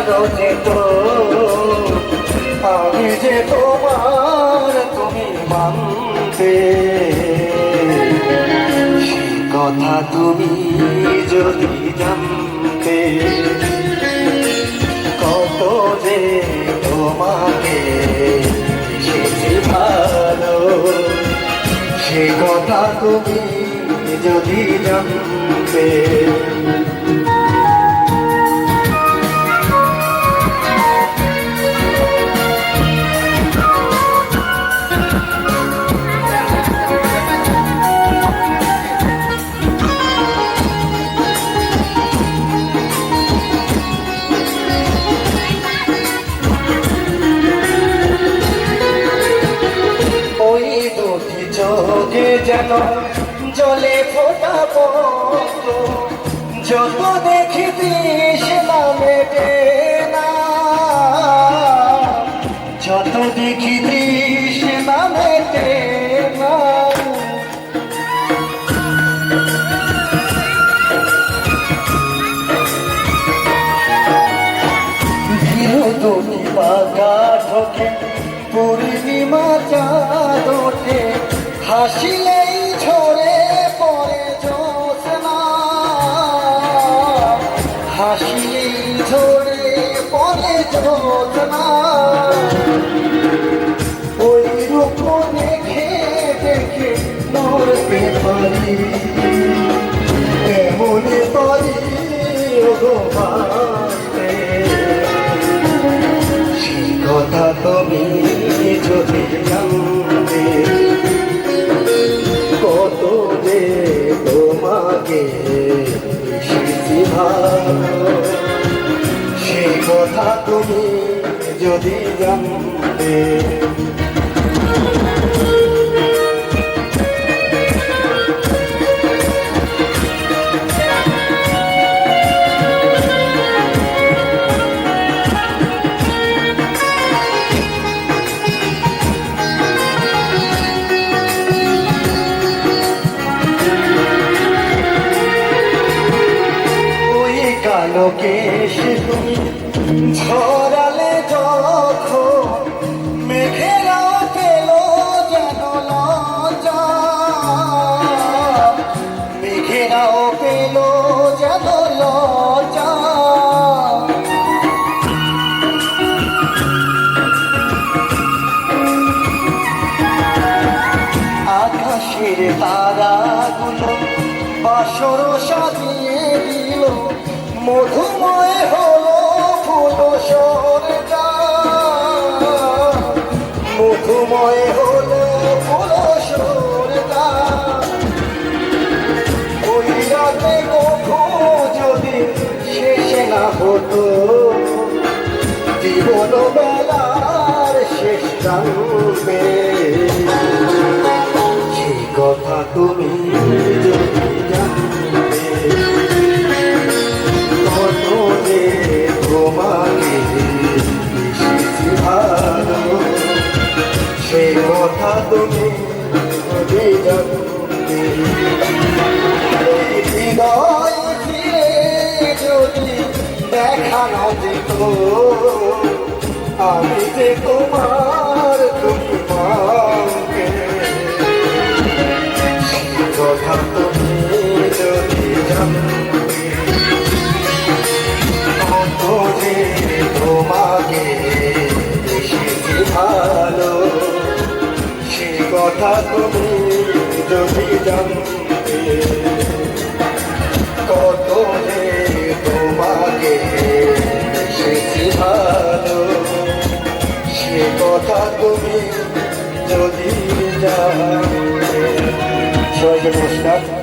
দেখানো যেত আমি যে তোমার তুমি মানতে, সে কথা তুমি যদি জানতে, কত যে তোমাকে বেশি ভালো, সে কথা তুমি যদি জানতে। চোখে যেন জলে ফোটা পড়ত, যত দেখি তৃষ্ণা মেটে না, যত দেখি তৃষ্ণা মেটে না। ধীর দুটি বাঁকা ঠোকে পূর্ণিমা চাঁদ ওঠে, হাসিলেই ঝরে পড়ে জ্যোৎস্না, হাসিলেই ঝরে পড়ে জ্যোৎস্না। ওই রূপ দেখে দেখে মরতে পারি, এমন পারি ঘুমাতে, সে কথা তুমি যদি জানতে, কত যে তোমাকে বেশি ভালো, সে কথা তুমি যদি জানতে। কেশ তুমি ঝরালে যখন, মেঘেরাও পেল যেন লজ্জা, মেঘেরাও পেল যেন লজ্জা। আকাশের তারাগুলো বাসর সাজিয়ে দিল, মধুময় হলো ফুল সরজা, মধুময় হলো ফুল সরজা। ওই রাতে কখনো যদি শেষ না হতো, জীবন বেলার শেষ জানবে, সেই কথা তুমি যদি জানতে, তোমাকে বেশি ভালো, সে কথা তুমি যদি জানতে। হৃদয় ফিরে যদি দেখানো যেত আমি যে তোমার তুমি মাকে, সে কথা তুমি যদি জানতে, তোমাকে বেশি ভালো, সে কথা তুমি যদি জানতে, কত যে তোমাকে বেশি ভালো, সে কথা তুমি যদি জানতে। সবাইকে নমস্কার।